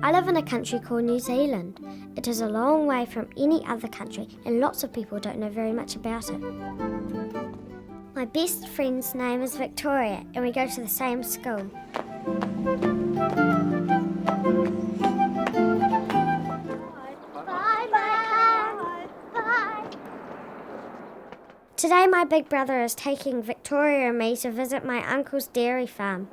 I live in a country called New Zealand. It is a long way from any other country and lots of people don't know very much about it. My best friend's name is Victoria and we go to the same school. Today my big brother is taking Victoria and me to visit my uncle's dairy farm.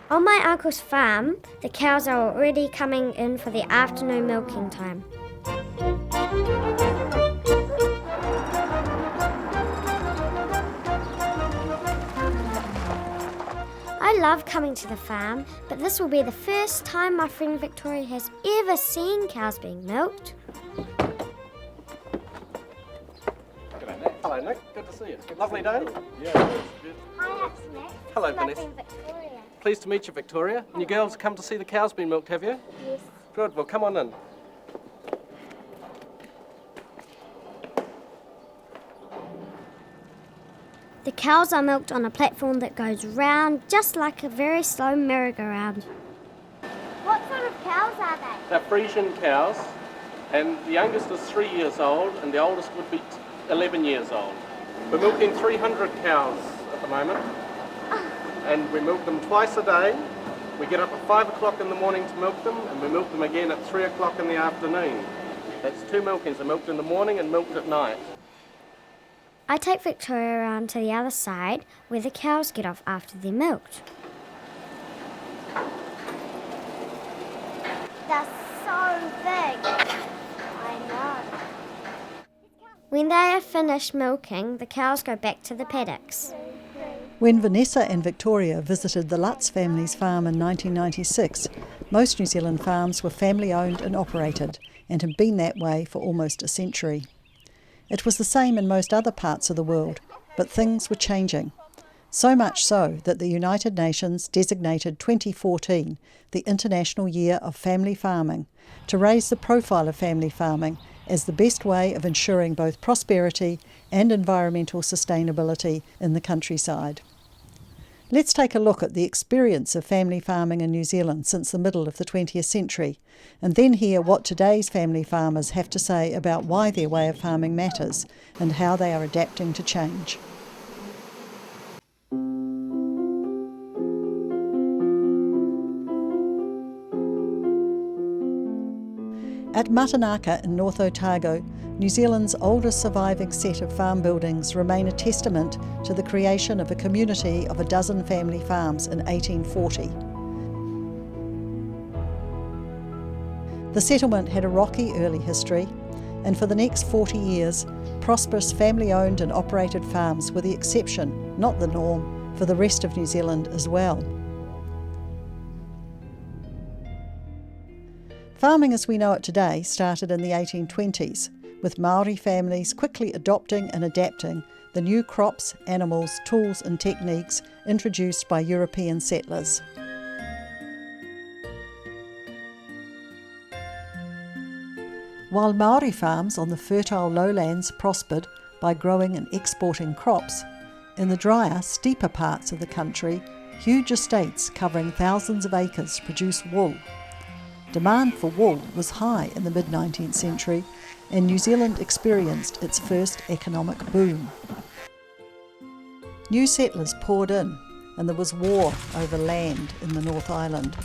On my uncle's farm, the cows are already coming in for the afternoon milking time. I love coming to the farm, but this will be the first time my friend Victoria has ever seen cows being milked. G'day, Nick. Hello, Nick. Good to see you. Lovely day? Yeah, good. Hi, that's Nick. Hello, Vanessa. Victoria. Pleased to meet you, Victoria. And you girls come to see the cows being milked, have you? Yes. Good. Well, come on in. The cows are milked on a platform that goes round just like a very slow merry-go-round. What sort of cows are they? They're Frisian cows, and the youngest is 3 years old, and the oldest would be 11 years old. We're milking 300 cows at the moment, and we milk them twice a day. We get up at 5 o'clock in the morning to milk them, and we milk them again at 3 o'clock in the afternoon. That's 2 milkings. They're milked in the morning and milked at night. I take Victoria around to the other side where the cows get off after they're milked. They're so big. I know. When they are finished milking, the cows go back to the paddocks. When Vanessa and Victoria visited the Lutz family's farm in 1996, most New Zealand farms were family-owned and operated and had been that way for almost a century. It was the same in most other parts of the world, but things were changing. So much so that the United Nations designated 2014 the International Year of Family Farming to raise the profile of family farming as the best way of ensuring both prosperity and environmental sustainability in the countryside. Let's take a look at the experience of family farming in New Zealand since the middle of the 20th century, and then hear what today's family farmers have to say about why their way of farming matters and how they are adapting to change. At Matanaka in North Otago, New Zealand's oldest surviving set of farm buildings remain a testament to the creation of a community of a dozen family farms in 1840. The settlement had a rocky early history, and for the next 40 years, prosperous family-owned and operated farms were the exception, not the norm, for the rest of New Zealand as well. Farming as we know it today started in the 1820s, with Māori families quickly adopting and adapting the new crops, animals, tools and techniques introduced by European settlers. While Māori farms on the fertile lowlands prospered by growing and exporting crops, in the drier, steeper parts of the country, huge estates covering thousands of acres produced wool. Demand for wool was high in the mid-19th century, and New Zealand experienced its first economic boom. New settlers poured in, and there was war over land in the North Island.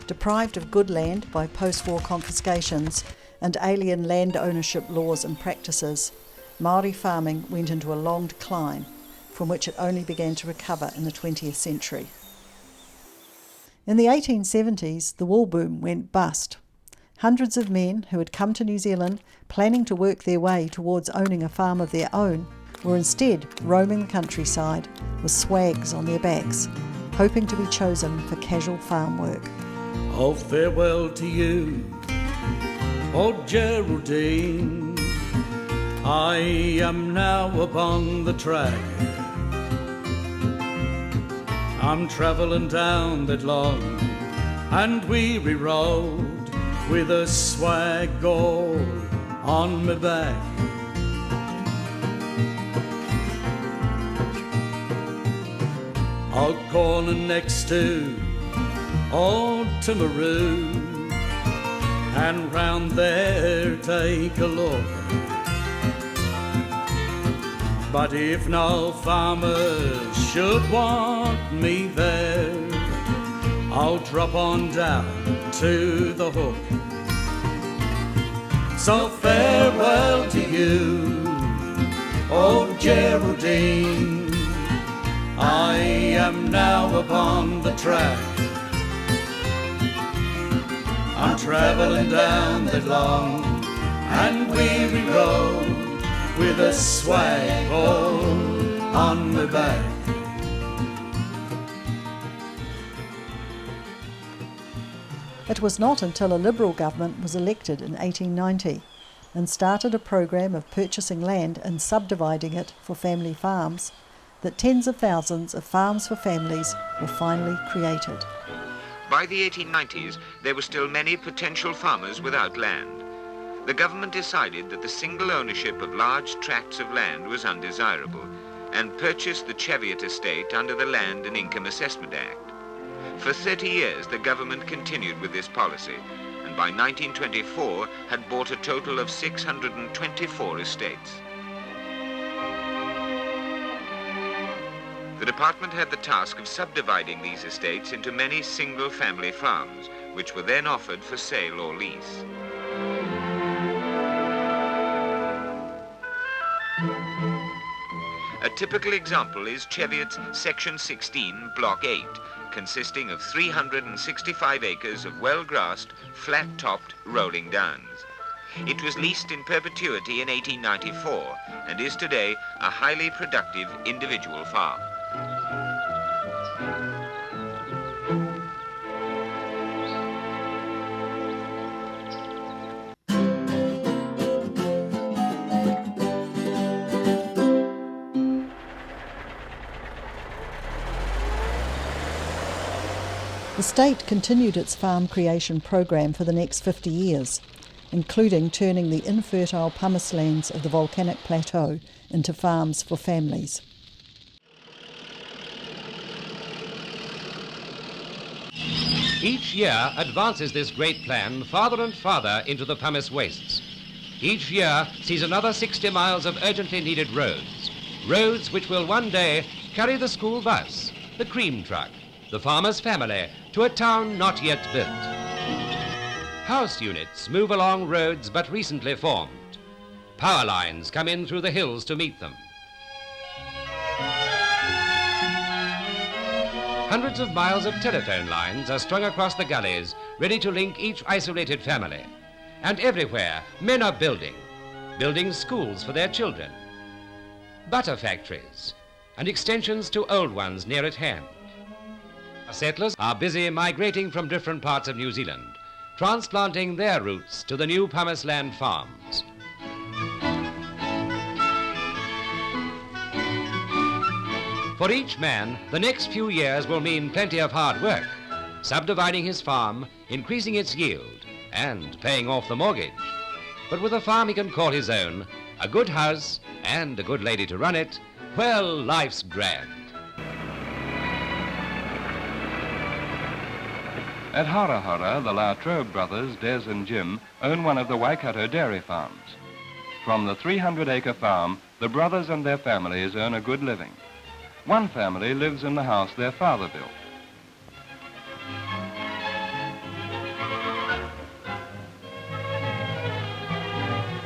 Deprived of good land by post-war confiscations and alien land ownership laws and practices, Māori farming went into a long decline, from which it only began to recover in the 20th century. In the 1870s, the wool boom went bust. Hundreds of men who had come to New Zealand planning to work their way towards owning a farm of their own were instead roaming the countryside with swags on their backs, hoping to be chosen for casual farm work. Oh, farewell to you, old Geraldine. I am now upon the track. I'm travelling down that long and weary road with a swag all on my back. Out corner next to old Timaroo, and round there take a look. But if no farmers should want me there, I'll drop on down to the Hook. So farewell to you, old Geraldine, I am now upon the track. I'm travelling down the long and weary road with a swag all on my back. It was not until a Liberal government was elected in 1890 and started a program of purchasing land and subdividing it for family farms that tens of thousands of farms for families were finally created. By the 1890s, there were still many potential farmers without land. The government decided that the single ownership of large tracts of land was undesirable and purchased the Cheviot estate under the Land and Income Assessment Act. For 30 years, the government continued with this policy, and by 1924 had bought a total of 624 estates. The department had the task of subdividing these estates into many single-family farms, which were then offered for sale or lease. A typical example is Cheviot's Section 16, Block 8, consisting of 365 acres of well-grassed, flat-topped rolling downs. It was leased in perpetuity in 1894 and is today a highly productive individual farm. The state continued its farm creation program for the next 50 years, including turning the infertile pumice lands of the volcanic plateau into farms for families. Each year advances this great plan farther and farther into the pumice wastes. Each year sees another 60 miles of urgently needed roads. Roads which will one day carry the school bus, the cream truck, the farmer's family to a town not yet built. House units move along roads but recently formed. Power lines come in through the hills to meet them. Hundreds of miles of telephone lines are strung across the gullies, ready to link each isolated family. And everywhere, men are building schools for their children, butter factories, and extensions to old ones near at hand. Settlers are busy migrating from different parts of New Zealand, transplanting their roots to the new pumice land farms. For each man, the next few years will mean plenty of hard work, subdividing his farm, increasing its yield, and paying off the mortgage. But with a farm he can call his own, a good house, and a good lady to run it, well, life's grand. At Harahara, the La Trobe brothers, Des and Jim, own one of the Waikato dairy farms. From the 300-acre farm, the brothers and their families earn a good living. One family lives in the house their father built.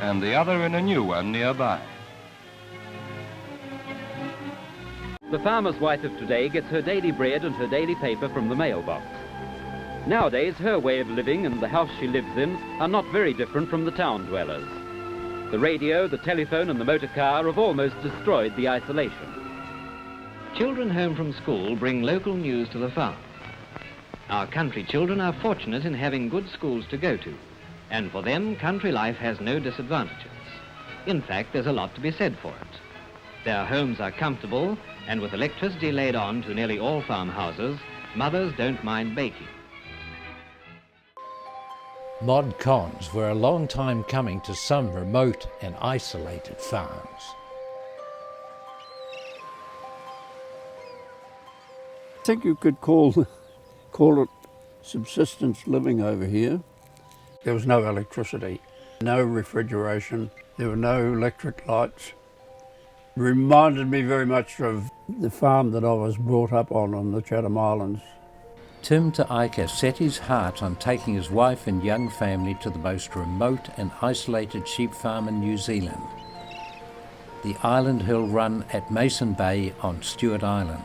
And the other in a new one nearby. The farmer's wife of today gets her daily bread and her daily paper from the mailbox. Nowadays, her way of living and the house she lives in are not very different from the town dwellers. The radio, the telephone and the motor car have almost destroyed the isolation. Children home from school bring local news to the farm. Our country children are fortunate in having good schools to go to, and for them, country life has no disadvantages. In fact, there's a lot to be said for it. Their homes are comfortable, and with electricity laid on to nearly all farmhouses, mothers don't mind baking. Mod cons were a long time coming to some remote and isolated farms. think you could call it subsistence living over here. There was no electricity, no refrigeration, there were no electric lights. Reminded me very much of the farm that I was brought up on the Chatham Islands. Tim Te Aika set his heart on taking his wife and young family to the most remote and isolated sheep farm in New Zealand, the Island Hill run at Mason Bay on Stewart Island.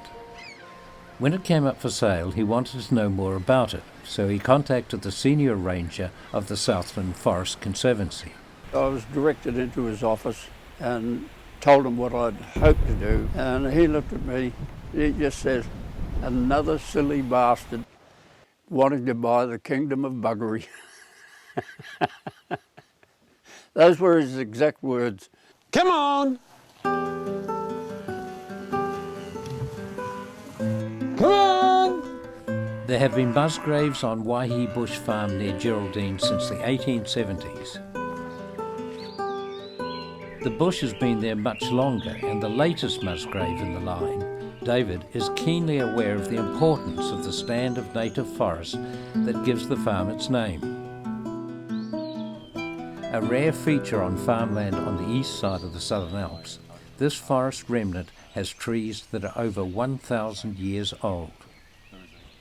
When it came up for sale, he wanted to know more about it, so he contacted the senior ranger of the Southland Forest Conservancy. I was directed into his office and told him what I'd hoped to do, and he looked at me, he just says, "Another silly bastard wanting to buy the kingdom of buggery." Those were his exact words. Come on! Come on! There have been Musgraves on Waihi Bush Farm near Geraldine since the 1870s. The bush has been there much longer, and the latest Musgrave in the line, David, is keenly aware of the importance of the stand of native forest that gives the farm its name. A rare feature on farmland on the east side of the Southern Alps, this forest remnant has trees that are over 1,000 years old.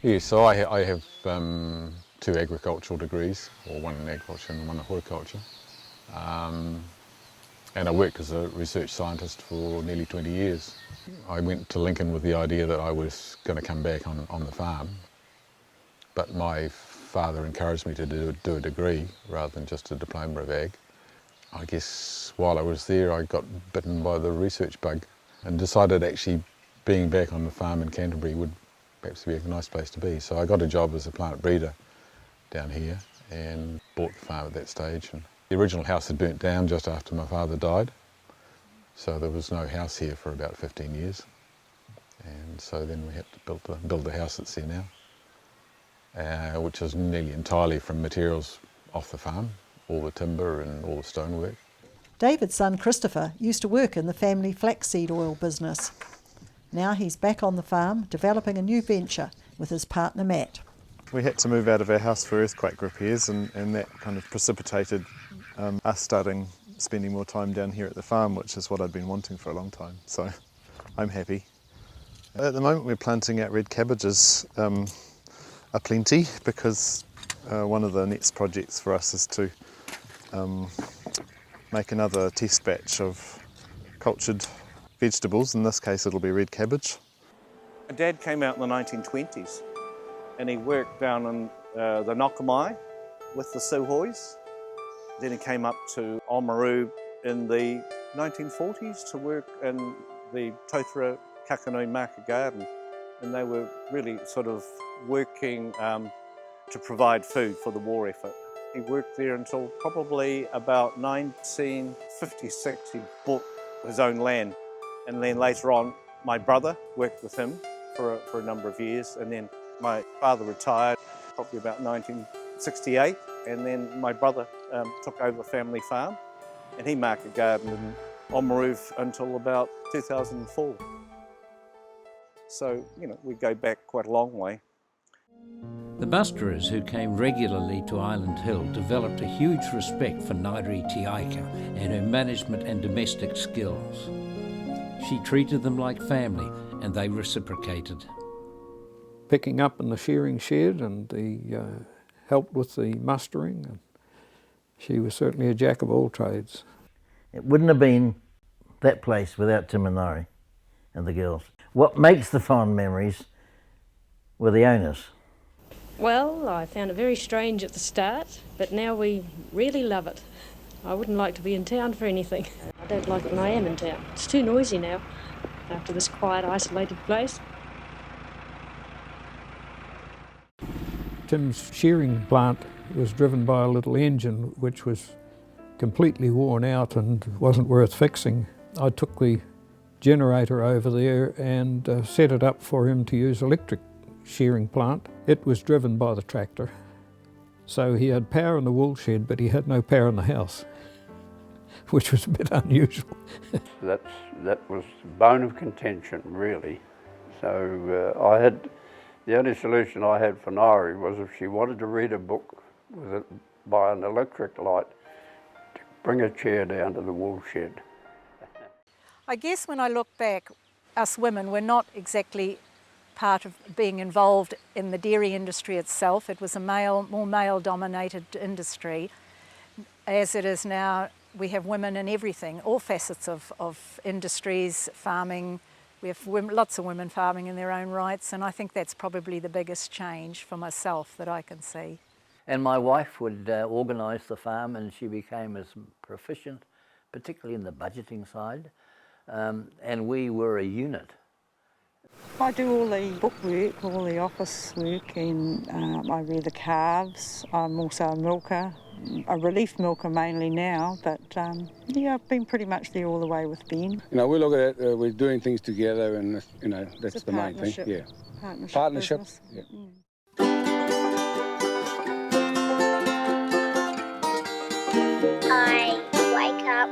Yes, so I have 2 agricultural degrees, or one in agriculture and one in horticulture. And I worked as a research scientist for nearly 20 years. I went to Lincoln with the idea that I was going to come back on the farm, but my father encouraged me to do a degree rather than just a diploma of ag. I guess while I was there I got bitten by the research bug and decided actually being back on the farm in Canterbury would perhaps be a nice place to be. So I got a job as a plant breeder down here and bought the farm at that stage. And the original house had burnt down just after my father died, so there was no house here for about 15 years. And so then we had to build the house that's here now, which is nearly entirely from materials off the farm, all the timber and all the stonework. David's son Christopher used to work in the family flaxseed oil business. Now he's back on the farm developing a new venture with his partner Matt. We had to move out of our house for earthquake repairs, and that kind of precipitated us spending more time down here at the farm, which is what I'd been wanting for a long time, so I'm happy. At the moment we're planting out red cabbages aplenty, because one of the next projects for us is to make another test batch of cultured vegetables. In this case it'll be red cabbage. My dad came out in the 1920s and he worked down in the Nokamai with the Suhois. Then he came up to Oamaru in the 1940s to work in the Tauthara Kakanui market garden, and they were really sort of working to provide food for the war effort. He worked there until probably about 1956. He bought his own land, and then later on my brother worked with him for a number of years, and then my father retired probably about 1968, and then my brother took over the family farm, and he market gardened in Oamaru until about 2004. So, you know, we go back quite a long way. The musterers who came regularly to Island Hill developed a huge respect for Nairi Te Aika and her management and domestic skills. She treated them like family, and they reciprocated. Picking up in the shearing shed, and helped with the mustering. And she was certainly a jack of all trades. It wouldn't have been that place without Tim and Nairi and the girls. What makes the fond memories were the owners. Well, I found it very strange at the start, but now we really love it. I wouldn't like to be in town for anything. I don't like it when I am in town. It's too noisy now, after this quiet, isolated place. Tim's shearing plant was driven by a little engine which was completely worn out and wasn't worth fixing. I took the generator over there and set it up for him to use electric shearing plant. It was driven by the tractor. So he had power in the wool shed, but he had no power in the house, which was a bit unusual. That was the bone of contention, really. So I had The only solution I had for Nairi was if she wanted to read a book by an electric light, to bring a chair down to the wool shed. I guess when I look back, us women were not exactly part of being involved in the dairy industry itself. It was a more male-dominated industry. As it is now, we have women in everything, all facets of industries, farming. We have lots of women farming in their own rights, and I think that's probably the biggest change for myself that I can see. And my wife would organise the farm, and she became as proficient, particularly in the budgeting side, and we were a unit. I do all the bookwork, all the office work, and I rear the calves. I'm also a milker, a relief milker mainly now, but yeah, I've been pretty much there all the way with Ben. You know, we look at it, we're doing things together, and you know, that's the main thing. Yeah. Partnership. Yeah. I wake up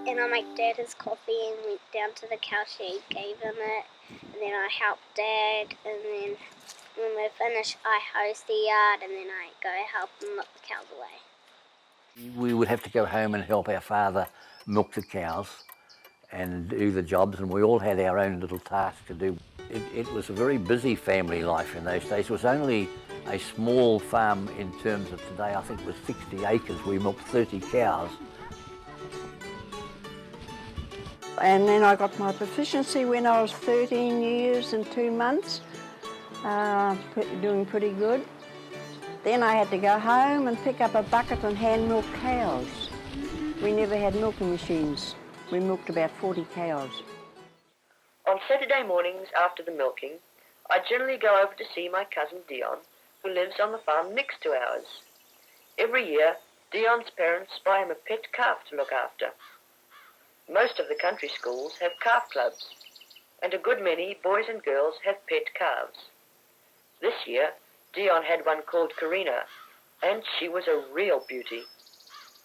and I make Dad his coffee and went down to the cow shed, gave him it, and then I help Dad, and then when we're finished I hose the yard, and then I go help him milk the cows away. We would have to go home and help our father milk the cows and do the jobs, and we all had our own little tasks to do. It was a very busy family life in those days. It was only a small farm in terms of today. I think it was 60 acres. We milked 30 cows. And then I got my proficiency when I was 13 years and 2 months, doing pretty good. Then I had to go home and pick up a bucket and hand milk cows. We never had milking machines. We milked about 40 cows. On Saturday mornings after the milking, I generally go over to see my cousin Dion, who lives on the farm next to ours. Every year, Dion's parents buy him a pet calf to look after. Most of the country schools have calf clubs, and a good many boys and girls have pet calves. This year, Dion had one called Karina, and she was a real beauty.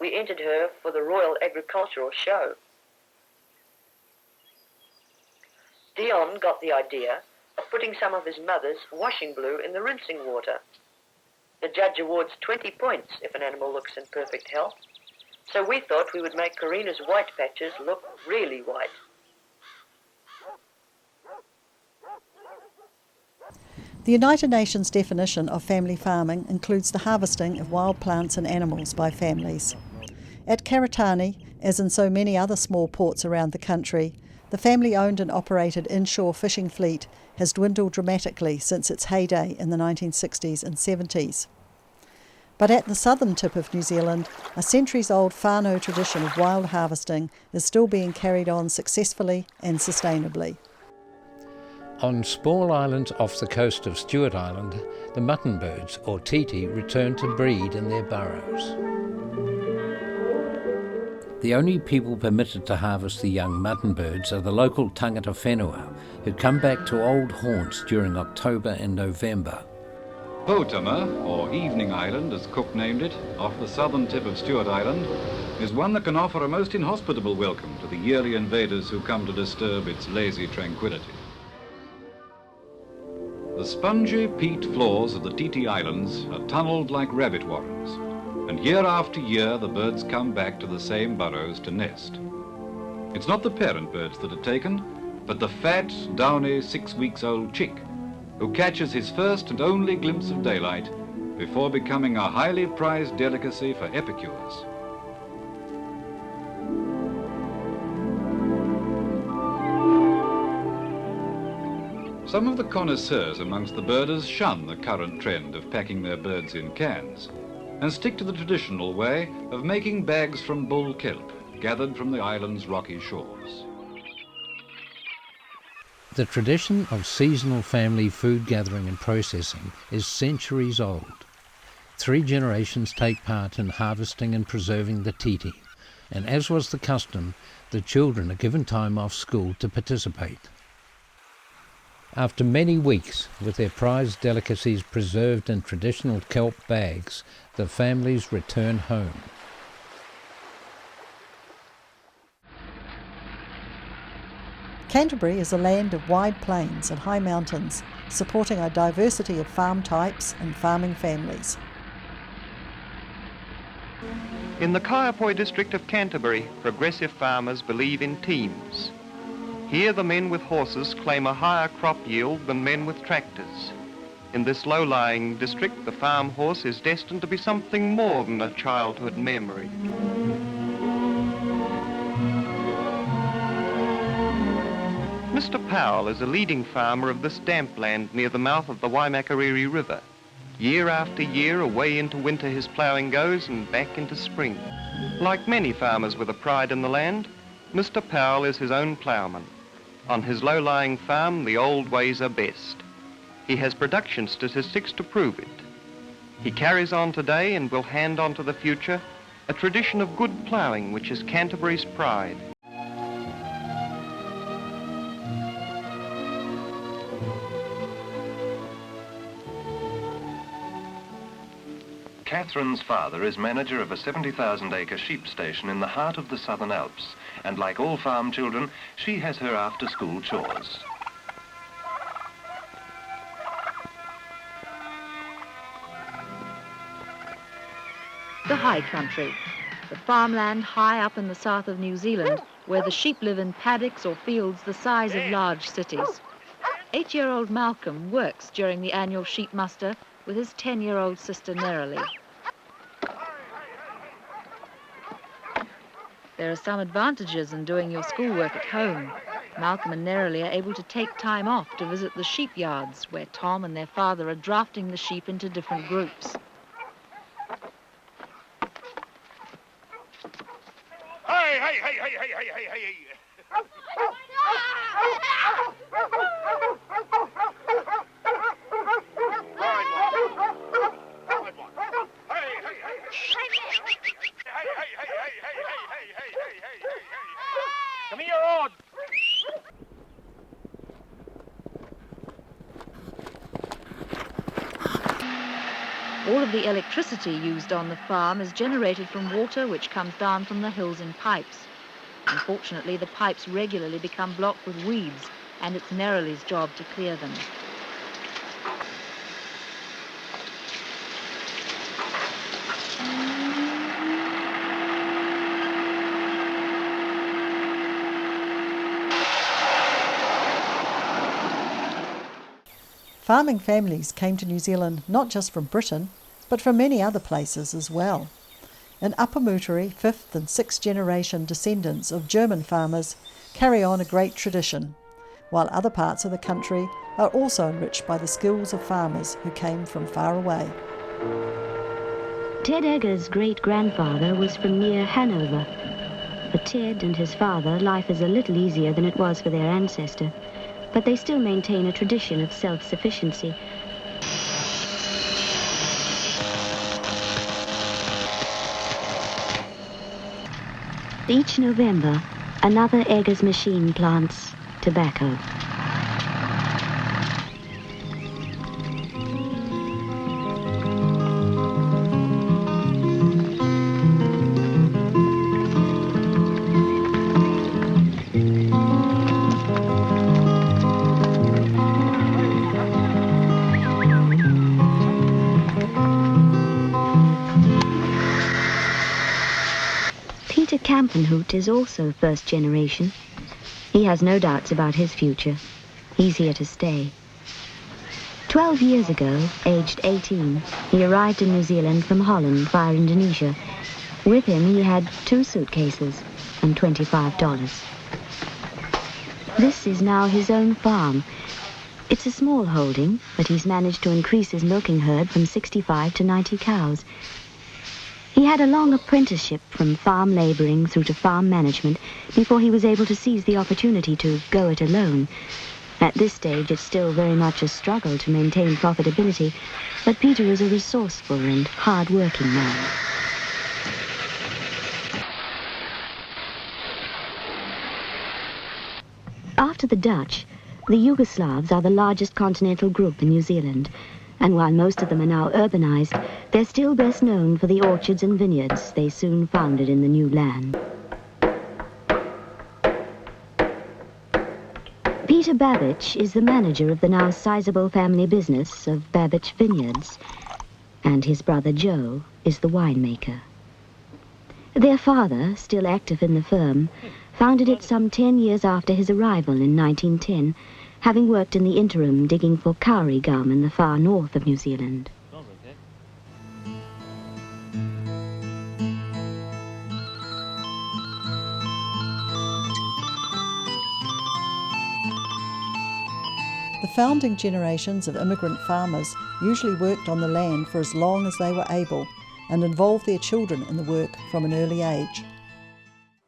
We entered her for the Royal Agricultural Show. Dion got the idea of putting some of his mother's washing blue in the rinsing water. The judge awards 20 points if an animal looks in perfect health, so we thought we would make Karina's white patches look really white. The United Nations definition of family farming includes the harvesting of wild plants and animals by families. At Karatani, as in so many other small ports around the country, the family-owned and operated inshore fishing fleet has dwindled dramatically since its heyday in the 1960s and 70s. But at the southern tip of New Zealand, a centuries-old whānau tradition of wild harvesting is still being carried on successfully and sustainably. On small islands off the coast of Stewart Island, the mutton-birds, or titi, return to breed in their burrows. The only people permitted to harvest the young mutton-birds are the local tangata whenua, who come back to old haunts during October and November. Potama, or Evening Island as Cook named it, off the southern tip of Stewart Island, is one that can offer a most inhospitable welcome to the yearly invaders who come to disturb its lazy tranquility. The spongy peat floors of the Titi Islands are tunnelled like rabbit warrens, and year after year the birds come back to the same burrows to nest. It's not the parent birds that are taken, but the fat, downy 6-week-old chick, who catches his first and only glimpse of daylight before becoming a highly prized delicacy for epicures. Some of the connoisseurs amongst the birders shun the current trend of packing their birds in cans and stick to the traditional way of making bags from bull kelp, gathered from the island's rocky shores. The tradition of seasonal family food gathering and processing is centuries old. 3 generations take part in harvesting and preserving the titi, and as was the custom, the children are given time off school to participate. After many weeks, with their prized delicacies preserved in traditional kelp bags, the families return home. Canterbury is a land of wide plains and high mountains, supporting a diversity of farm types and farming families. In the Kaiapoi district of Canterbury, progressive farmers believe in teams. Here the men with horses claim a higher crop yield than men with tractors. In this low-lying district, the farm horse is destined to be something more than a childhood memory. Mr. Powell is a leading farmer of this damp land near the mouth of the Waimakariri River. Year after year, away into winter his ploughing goes and back into spring. Like many farmers with a pride in the land, Mr. Powell is his own ploughman. On his low-lying farm, the old ways are best. He has production statistics to prove it. He carries on today and will hand on to the future a tradition of good ploughing which is Canterbury's pride. Catherine's father is manager of a 70,000-acre sheep station in the heart of the Southern Alps, and like all farm children, she has her after-school chores. The high country, the farmland high up in the south of New Zealand, where the sheep live in paddocks or fields the size of large cities. 8-year-old Malcolm works during the annual sheep muster with his 10-year-old sister Nerily. There are some advantages in doing your schoolwork at home. Malcolm and Nerily are able to take time off to visit the sheep yards, where Tom and their father are drafting the sheep into different groups. Hey, hey, hey, hey, hey, hey, hey, hey. Come here, Rod. All of the electricity used on the farm is generated from water which comes down from the hills in pipes. Unfortunately, the pipes regularly become blocked with weeds, and it's Nerily's job to clear them. Farming families came to New Zealand not just from Britain, but from many other places as well. In Upper Moutere, 5th and 6th generation descendants of German farmers carry on a great tradition, while other parts of the country are also enriched by the skills of farmers who came from far away. Ted Egger's great-grandfather was from near Hanover. For Ted and his father, life is a little easier than it was for their ancestor, but they still maintain a tradition of self-sufficiency. Each November, another Eggers machine plants tobacco. Campenhout is also first generation. He has no doubts about his future. He's here to stay. 12 years ago, aged 18, he arrived in New Zealand from Holland via Indonesia. With him he had 2 suitcases and $25. This is now his own farm. It's a small holding, but he's managed to increase his milking herd from 65 to 90 cows. He had a long apprenticeship from farm labouring through to farm management before he was able to seize the opportunity to go it alone. At this stage, it's still very much a struggle to maintain profitability, but Peter is a resourceful and hard-working man. After the Dutch, the Yugoslavs are the largest continental group in New Zealand. And while most of them are now urbanized, they're still best known for the orchards and vineyards they soon founded in the new land. Peter Peter Babbage is the manager of the now sizable family business of Babbage Vineyards, and his brother Joe is the winemaker. Their father, still active in the firm, founded it some 10 years after his arrival in 1910, having worked in the interim digging for kauri gum in the far north of New Zealand. The founding generations of immigrant farmers usually worked on the land for as long as they were able and involved their children in the work from an early age.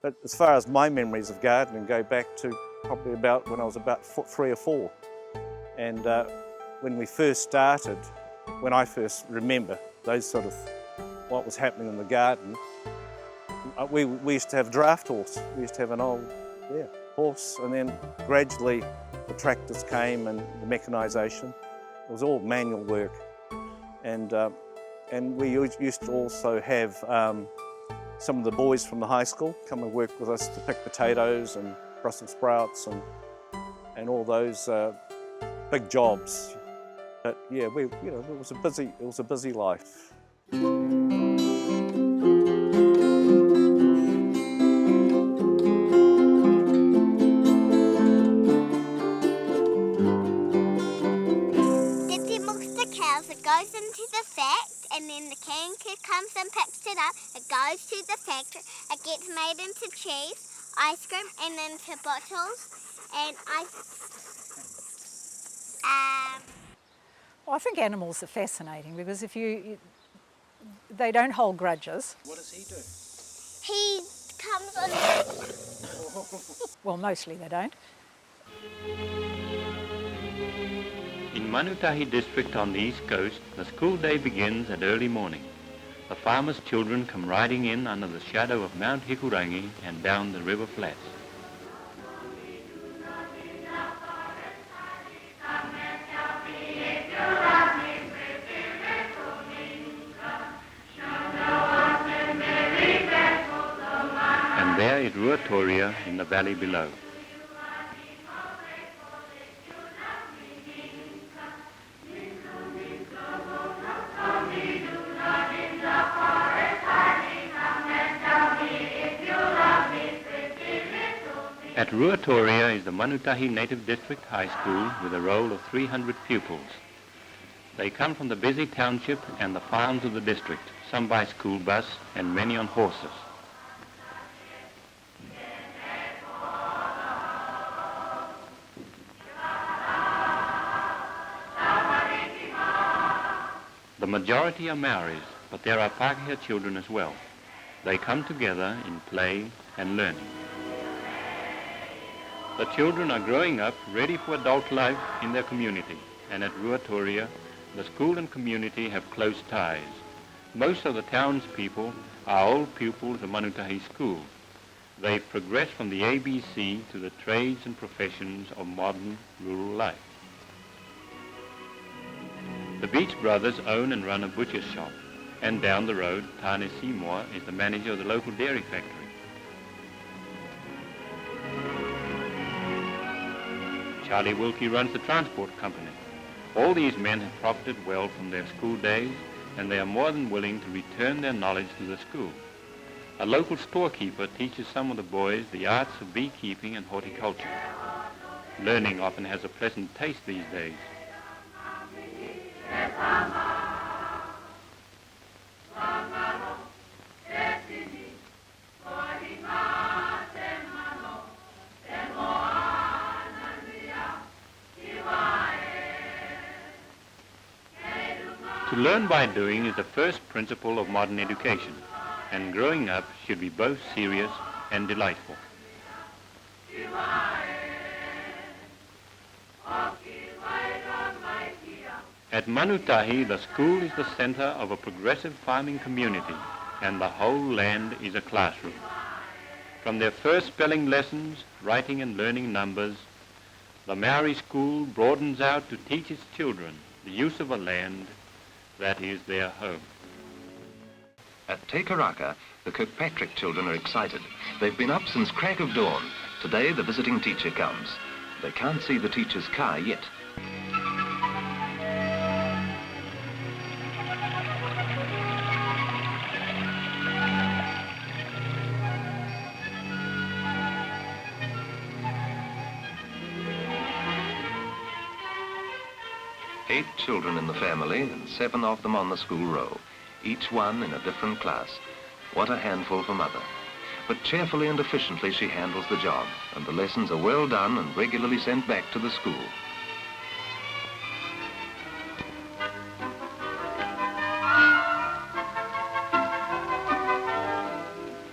But as far as my memories of gardening go back to probably about when I was about 3 or 4. And when we first started, when I first remember those sort of what was happening in the garden, we used to have a draft horse. We used to have an old horse, and then gradually the tractors came and the mechanisation. It was all manual work. And we used to also have some of the boys from the high school come and work with us to pick potatoes and Brussels sprouts and all those big jobs. But yeah, it was a busy life. It goes into the fact, and then the can comes and picks it up. It goes to the factory. It gets made into cheese, ice cream, and into bottles. And Well, I think animals are fascinating because they don't hold grudges. What does he do? He comes on. Well, mostly they don't. In Manutahi district on the east coast, the school day begins at early morning. The farmers' children come riding in under the shadow of Mount Hikurangi and down the river flats. And there is Ruatoria in the valley below. At Ruatoria is the Manutahi Native District High School with a roll of 300 pupils. They come from the busy township and the farms of the district, some by school bus and many on horses. The majority are Maoris, but there are Pākehā children as well. They come together in play and learning. The children are growing up ready for adult life in their community, and at Ruatoria, the school and community have close ties. Most of the townspeople are old pupils of Manutahi School. They've progressed from the ABC to the trades and professions of modern rural life. The Beach brothers own and run a butcher's shop, and down the road, Tane Seymour is the manager of the local dairy factory. Charlie Wilkie runs the transport company. All these men have profited well from their school days, and they are more than willing to return their knowledge to the school. A local storekeeper teaches some of the boys the arts of beekeeping and horticulture. Learning often has a pleasant taste these days. To learn by doing is the first principle of modern education, and growing up should be both serious and delightful. At Manutahi, the school is the center of a progressive farming community, and the whole land is a classroom. From their first spelling lessons, writing and learning numbers, the Maori school broadens out to teach its children the use of a land that is their home. At Te Karaka, the Kirkpatrick children are excited. They've been up since crack of dawn. Today, the visiting teacher comes. They can't see the teacher's car yet. Eight children in the family and 7 of them on the school row, each one in a different class. What a handful for Mother. But cheerfully and efficiently she handles the job, and the lessons are well done and regularly sent back to the school.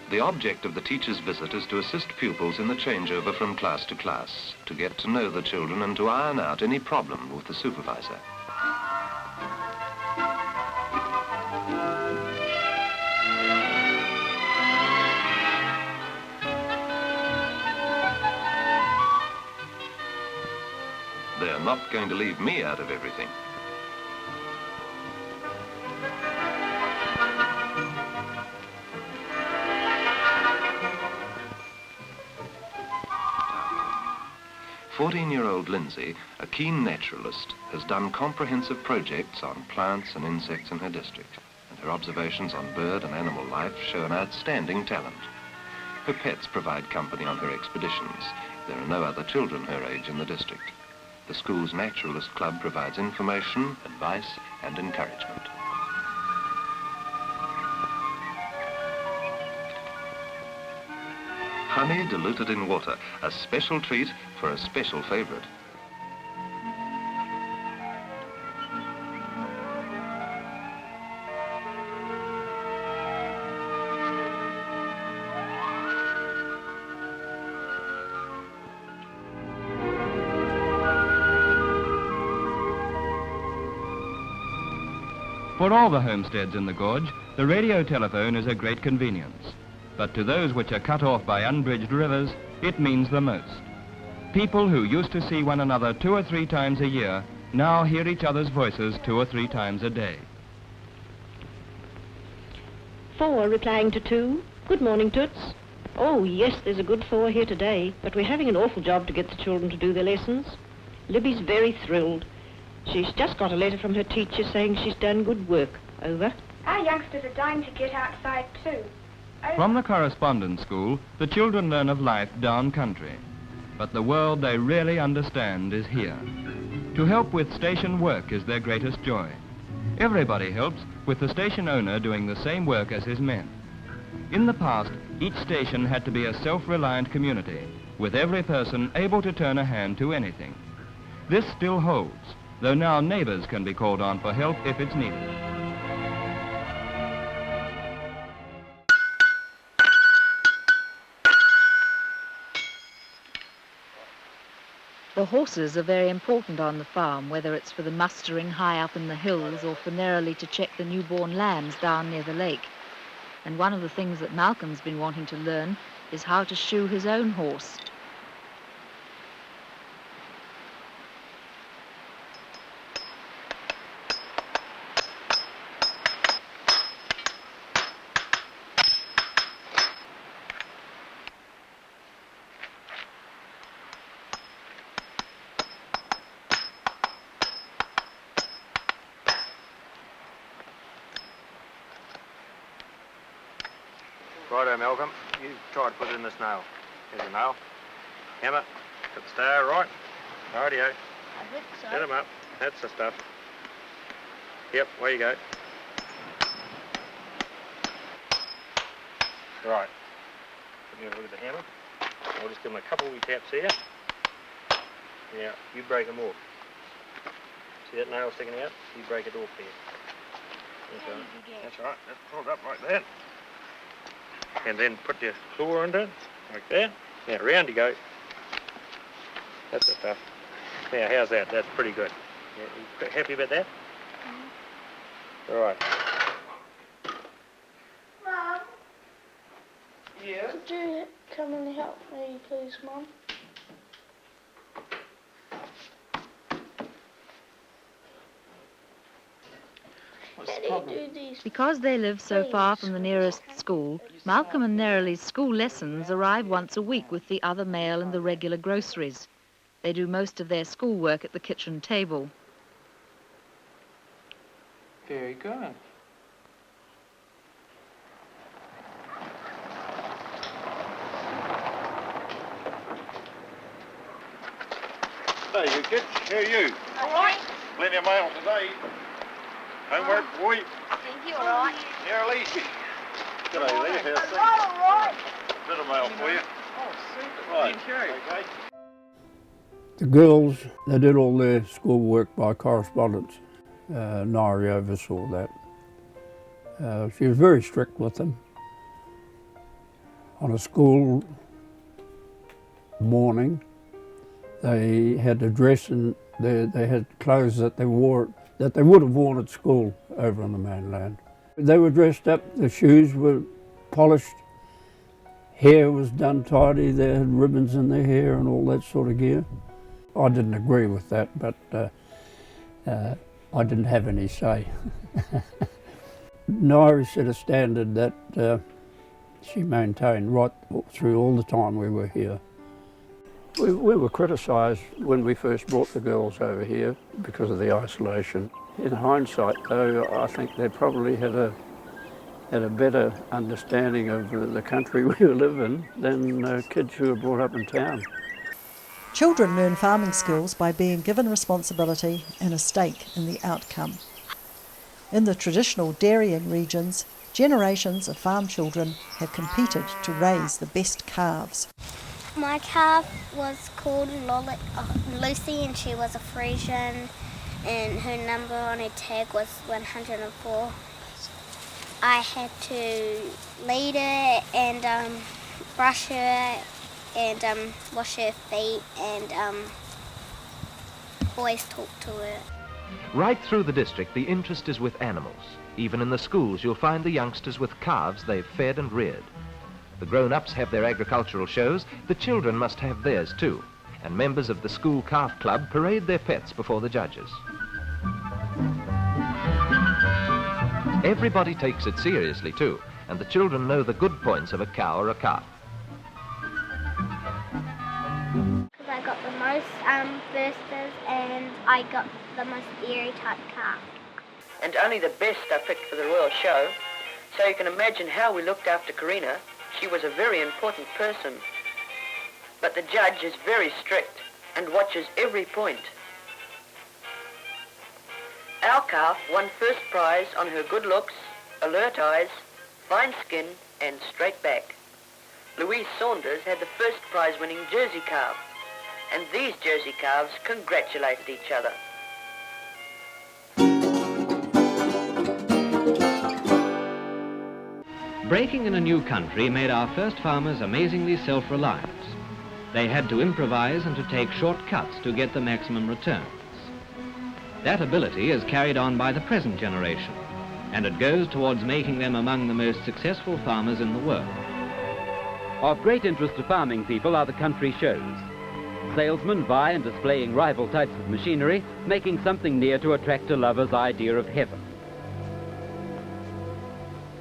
The object of the teacher's visit is to assist pupils in the changeover from class to class, to get to know the children and to iron out any problem with the supervisor. They're not going to leave me out of everything. "14-year-old Lindsay, a keen naturalist, has done comprehensive projects on plants and insects in her district, and her observations on bird and animal life show an outstanding talent. Her pets provide company on her expeditions. There are no other children her age in the district. The school's naturalist club provides information, advice, and encouragement. Honey diluted in water, a special treat for a special favorite. For all the homesteads in the gorge, the radio telephone is a great convenience. But to those which are cut off by unbridged rivers, it means the most. People who used to see one another 2 or 3 times a year now hear each other's voices 2 or 3 times a day. 4 replying to 2. Good morning, Toots. Oh, yes, there's a good thaw here today, but we're having an awful job to get the children to do their lessons. Libby's very thrilled. She's just got a letter from her teacher saying she's done good work. Over. Our youngsters are dying to get outside too. Over. From the correspondence school, the children learn of life down country. But the world they really understand is here. To help with station work is their greatest joy. Everybody helps, with the station owner doing the same work as his men. In the past, each station had to be a self-reliant community, with every person able to turn a hand to anything. This still holds, though now neighbors can be called on for help if it's needed. The horses are very important on the farm, whether it's for the mustering high up in the hills or for narrowly to check the newborn lambs down near the lake. And one of the things that Malcolm's been wanting to learn is how to shoe his own horse. Righto, Malcolm. You try to put it in this nail. Here's a nail. Hammer. Got the star right. Rightio. I think so. Set 'em up. That's the stuff. Yep, away you go. Right. Let me have a look at the hammer. I'll just give them a couple of wee taps here. Yeah, you break them off. See that nail sticking out? You break it off here. That's right. That's right. Just pull it up like that. And then put your claw into it, like that. Now, round you go. That's the stuff. Now, how's that? That's pretty good. Yeah, you happy about that? All right. Mum? Yeah? Could you come and help me, please, Mum? Because they live so far from the nearest school, Malcolm and Nerili's school lessons arrive once a week with the other mail and the regular groceries. They do most of their schoolwork at the kitchen table. Very good. Hey, you kids, how are you? All right. Plenty of mail today. Homework, boy. Thank you, all right. How are Lacey? G'day, Les. How's things? All right. Bit of mail for you. Oh, super. Right. Thank you. Okay. The girls, they did all their schoolwork by correspondence. Nari oversaw that. She was very strict with them. On a school morning, they had to dress and they had clothes that they wore, that they would have worn at school over on the mainland. They were dressed up, the shoes were polished, hair was done tidy, they had ribbons in their hair and all that sort of gear. I didn't agree with that, but I didn't have any say. Nairi set a standard that she maintained right through all the time we were here. We were criticised when we first brought the girls over here because of the isolation. In hindsight, though, I think they probably had a better understanding of the country we live in than kids who were brought up in town. Children learn farming skills by being given responsibility and a stake in the outcome. In the traditional dairying regions, generations of farm children have competed to raise the best calves. My calf was called Lucy, and she was a Frisian, and her number on her tag was 104. I had to lead her and brush her and wash her feet and always talk to her. Right through the district, the interest is with animals. Even in the schools, you'll find the youngsters with calves they've fed and reared. The grown-ups have their agricultural shows, the children must have theirs too, and members of the school calf club parade their pets before the judges. Everybody takes it seriously too, and the children know the good points of a cow or a calf. Because I got the most bursters and I got the most dairy type calf. And only the best are picked for the royal show, so you can imagine how we looked after Karina. She was a very important person. But the judge is very strict and watches every point. Our calf won first prize on her good looks, alert eyes, fine skin and straight back. Louise Saunders had the first prize-winning Jersey calf, and these Jersey calves congratulated each other. Breaking in a new country made our first farmers amazingly self-reliant. They had to improvise and to take shortcuts to get the maximum returns. That ability is carried on by the present generation, and it goes towards making them among the most successful farmers in the world. Of great interest to farming people are the country shows. Salesmen vie in displaying rival types of machinery, making something near to a tractor lover's idea of heaven.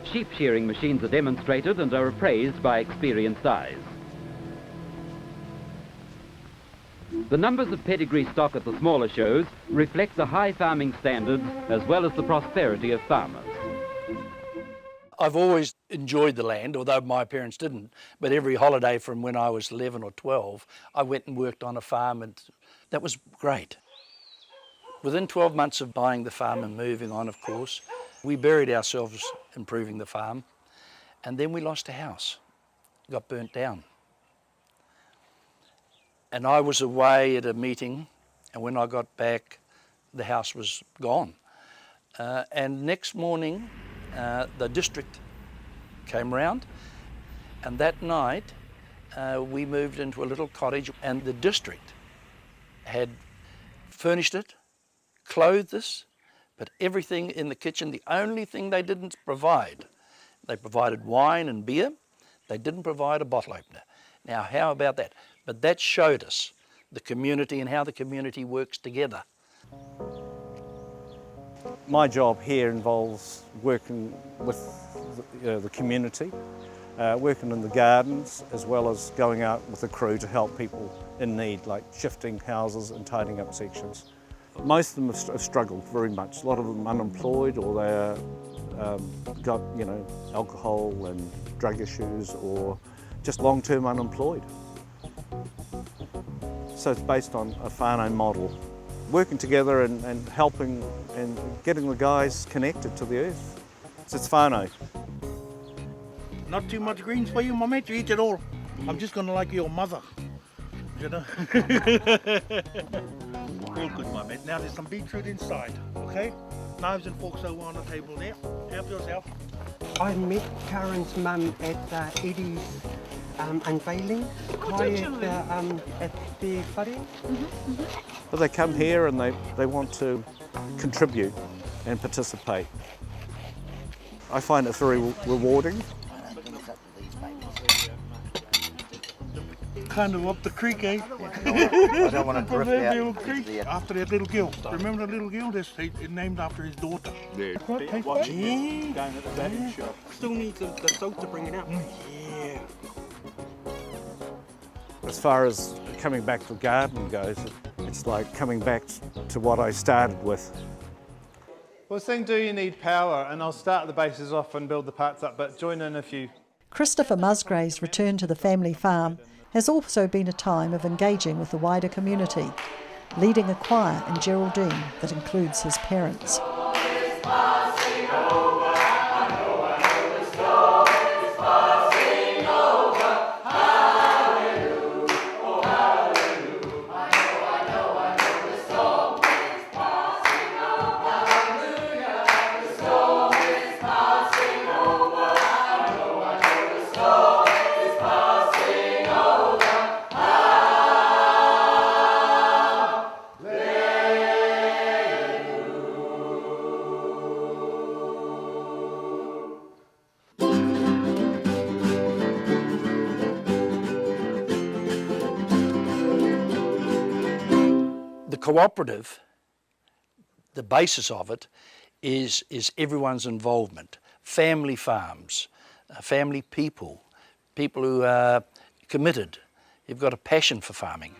Sheep shearing machines are demonstrated and are appraised by experienced eyes. The numbers of pedigree stock at the smaller shows reflect the high farming standards as well as the prosperity of farmers. I've always enjoyed the land, although my parents didn't, but every holiday from when I was 11 or 12, I went and worked on a farm, and that was great. Within 12 months of buying the farm and moving on, of course, we buried ourselves improving the farm, and then we lost a house. It got burnt down. And I was away at a meeting, and when I got back, the house was gone. And next morning, the district came round, and that night we moved into a little cottage, and the district had furnished it, clothed us, but everything in the kitchen. The only thing they didn't provide, they provided wine and beer. They didn't provide a bottle opener. Now, how about that? But that showed us the community and how the community works together. My job here involves working with the community, working in the gardens, as well as going out with the crew to help people in need, like shifting houses and tidying up sections. Most of them have struggled very much. A lot of them unemployed, or they're got, you know, alcohol and drug issues, or just long-term unemployed. So it's based on a whānau model, working together and helping and getting the guys connected to the earth. It's whānau. Not too much greens for you, my mate, you eat it all. I'm just gonna like your mother, you know. All good, my mate. Now there's some beetroot inside, okay? Knives and forks over on the table there. Help yourself. I met Karen's mum at Eddie's unveiling. At the whare. But they come here and they want to contribute and participate. I find it very rewarding. Kind of up the creek, eh? I don't want to drift out. Creek, after that little girl. Remember the little girl? It's named after his daughter. Yeah. Watching down at the batting shop. Still need the salt to bring it out. Yeah. As far as coming back to the garden goes, it's like coming back to what I started with. Well, saying, do you need power? And I'll start the bases off and build the parts up, but join in if you... Christopher Musgrave's return to the family farm has also been a time of engaging with the wider community, leading a choir in Geraldine that includes his parents. The cooperative, the basis of it is everyone's involvement. Family farms, family people who are committed, who've got a passion for farming.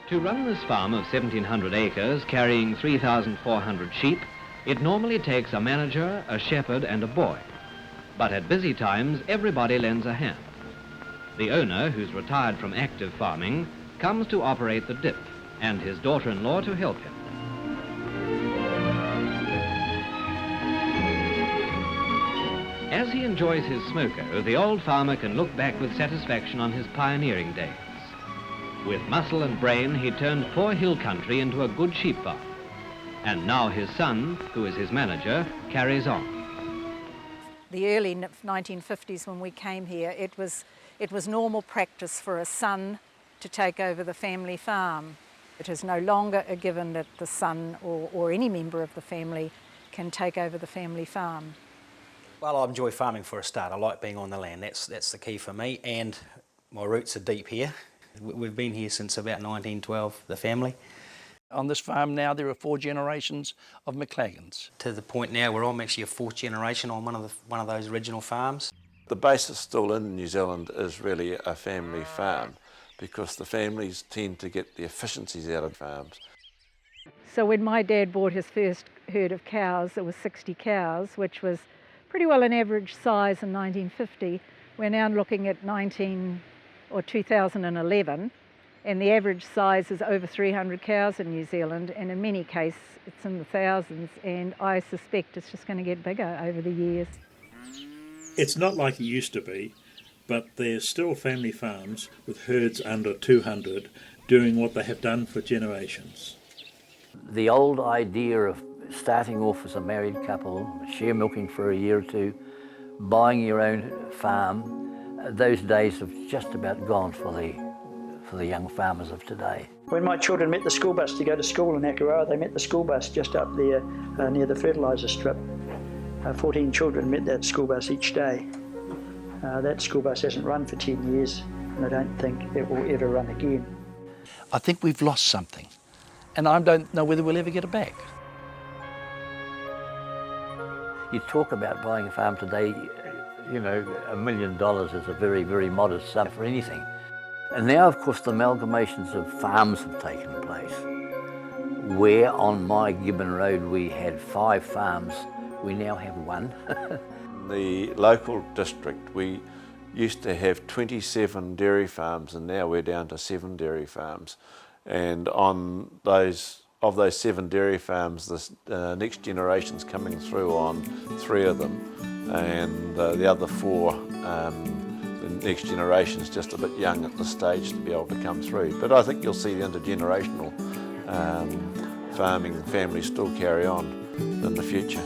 To run this farm of 1,700 acres carrying 3,400 sheep, it normally takes a manager, a shepherd and a boy. But at busy times, everybody lends a hand. The owner, who's retired from active farming, comes to operate the dip, and his daughter-in-law to help him. As he enjoys his smoko, the old farmer can look back with satisfaction on his pioneering days. With muscle and brain, he turned poor hill country into a good sheep farm. And now his son, who is his manager, carries on. The early 1950s when we came here, it was normal practice for a son to take over the family farm. It is no longer a given that the son or any member of the family can take over the family farm. Well, I enjoy farming for a start. I like being on the land. That's the key for me, and my roots are deep here. We've been here since about 1912, the family. On this farm now there are 4 generations of McLagans. To the point now where I'm actually a 4th generation on one of those original farms. The basis still in New Zealand is really a family farm, because the families tend to get the efficiencies out of farms. So when my dad bought his first herd of cows, it was 60 cows, which was pretty well an average size in 1950. We're now looking at 2011, and the average size is over 300 cows in New Zealand, and in many cases it's in the thousands, and I suspect it's just going to get bigger over the years. It's not like it used to be, but there's still family farms with herds under 200 doing what they have done for generations. The old idea of starting off as a married couple, share milking for a year or two, buying your own farm, those days have just about gone for the young farmers of today. When my children met the school bus to go to school in Akaroa, they met the school bus just up there near the fertiliser strip. 14 children met that school bus each day. That school bus hasn't run for 10 years, and I don't think it will ever run again. I think we've lost something, and I don't know whether we'll ever get it back. You talk about buying a farm today, You know, $1 million is a very, very modest sum for anything. And now, of course, the amalgamations of farms have taken place. Where on my Gibbon Road we had 5 farms, we now have 1. The local district, we used to have 27 dairy farms, and now we're down to 7 dairy farms. And on those 7 dairy farms, the next generation's coming through on 3 of them, and the other 4, the next generation's just a bit young at this stage to be able to come through. But I think you'll see the intergenerational farming families still carry on in the future.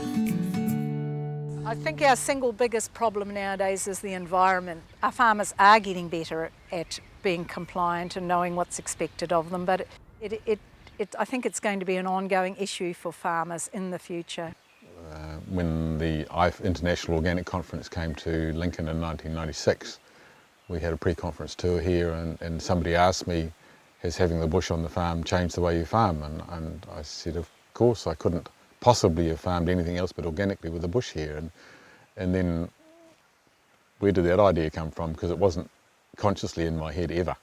I think our single biggest problem nowadays is the environment. Our farmers are getting better at being compliant and knowing what's expected of them, but I think it's going to be an ongoing issue for farmers in the future. When the International Organic Conference came to Lincoln in 1996, we had a pre-conference tour here, and somebody asked me, has having the bush on the farm changed the way you farm? And I said, of course, I couldn't possibly have farmed anything else but organically with the bush here. And then where did that idea come from? Because it wasn't consciously in my head ever.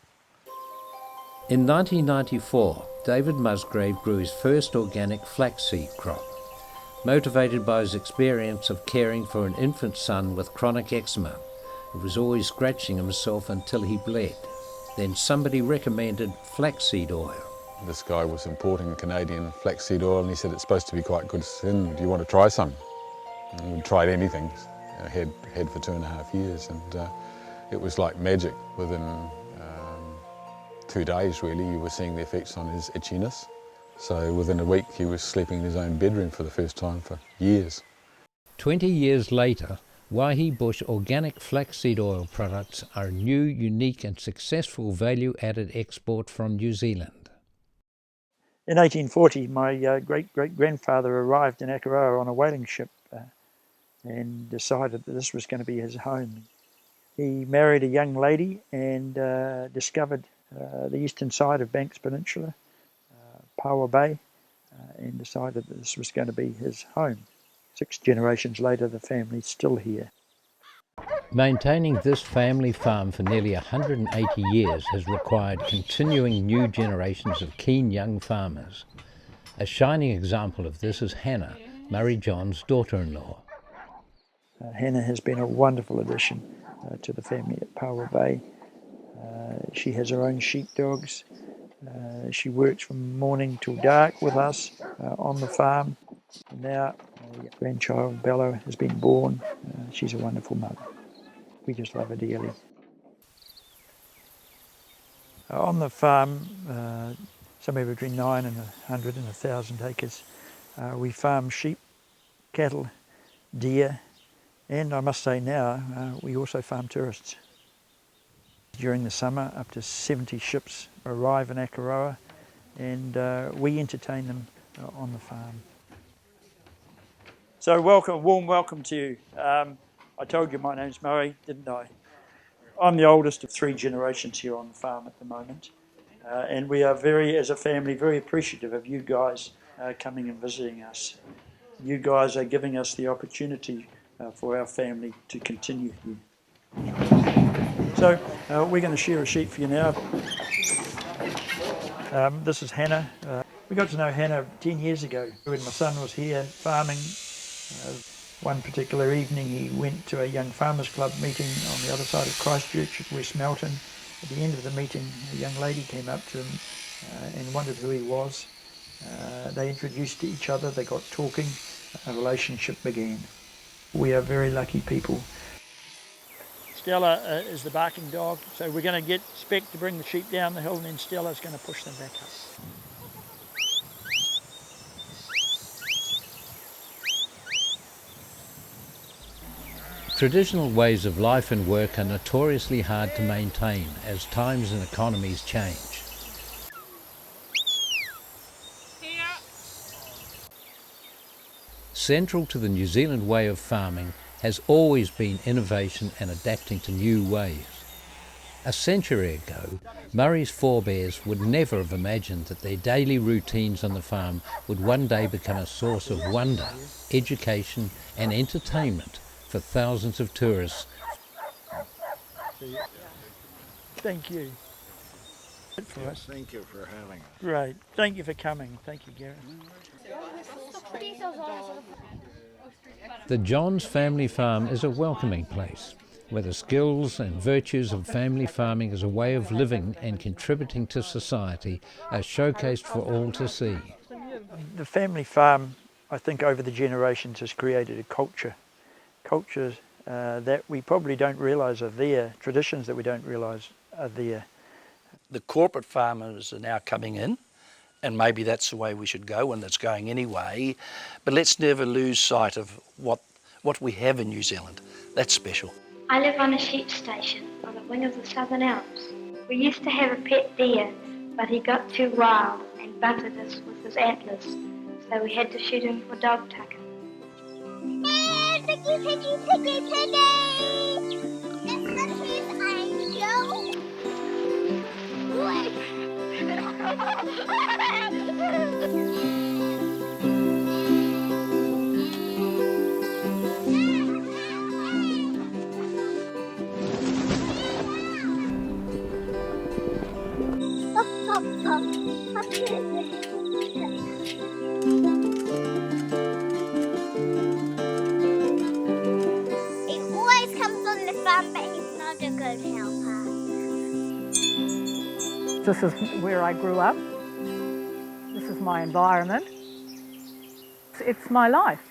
In 1994, David Musgrave grew his first organic flaxseed crop, motivated by his experience of caring for an infant son with chronic eczema, who was always scratching himself until he bled. Then somebody recommended flaxseed oil. This guy was importing Canadian flaxseed oil, and he said it's supposed to be quite good skin. Do you want to try some? And we tried anything. I had for 2.5 years, and it was like magic. Within 2 days, really, you were seeing the effects on his itchiness. So within a week, he was sleeping in his own bedroom for the first time for years. 20 years later, Waihi Bush organic flaxseed oil products are a new, unique and successful value-added export from New Zealand. In 1840, my great-great-grandfather arrived in Akaroa on a whaling ship and decided that this was going to be his home. He married a young lady and discovered the eastern side of Banks Peninsula, Paua Bay, and decided that this was going to be his home. 6 generations later, the family's still here. Maintaining this family farm for nearly 180 years has required continuing new generations of keen young farmers. A shining example of this is Hannah, Murray John's daughter-in-law. Hannah has been a wonderful addition to the family at Paua Bay. She has her own sheepdogs. She works from morning till dark with us on the farm. And now a grandchild, Bella, has been born. She's a wonderful mother. We just love her dearly. On the farm, somewhere between 900 and 1,000 acres, we farm sheep, cattle, deer, and I must say now, we also farm tourists. During the summer, up to 70 ships arrive in Akaroa, and we entertain them on the farm. So warm welcome to you. I told you my name's Murray, didn't I? I'm the oldest of 3 generations here on the farm at the moment, and we are as a family, very appreciative of you guys coming and visiting us. You guys are giving us the opportunity for our family to continue here. So we're going to shear a sheep for you now. This is Hannah. We got to know Hannah 10 years ago when my son was here farming. One particular evening he went to a young farmers club meeting on the other side of Christchurch at West Melton. At the end of the meeting, a young lady came up to him and wondered who he was. They introduced each other, they got talking, a relationship began. We are very lucky people. Stella is the barking dog, so we're going to get Spec to bring the sheep down the hill, and then Stella's going to push them back up. Traditional ways of life and work are notoriously hard to maintain as times and economies change. Central to the New Zealand way of farming has always been innovation and adapting to new ways. A century ago, Murray's forebears would never have imagined that their daily routines on the farm would one day become a source of wonder, education and entertainment for thousands of tourists. Thank you. Yes, thank you for having us. Great. Thank you for coming. Thank you, Gareth. The Johns Family Farm is a welcoming place, where the skills and virtues of family farming as a way of living and contributing to society are showcased for all to see. The family farm, I think, over the generations has created a culture. Cultures that we probably don't realise are there, traditions that we don't realise are there. The corporate farmers are now coming in, and maybe that's the way we should go, and that's going anyway. But let's never lose sight of what we have in New Zealand. That's special. I live on a sheep station on the wing of the Southern Alps. We used to have a pet deer, but he got too wild and butted us with his antlers, so we had to shoot him for dog tucker. Hey, piggy, piggy, piggy, piggy! Listen to his angel. He always comes on the farm, but he's not a good helper. This is where I grew up. This is my environment. It's my life.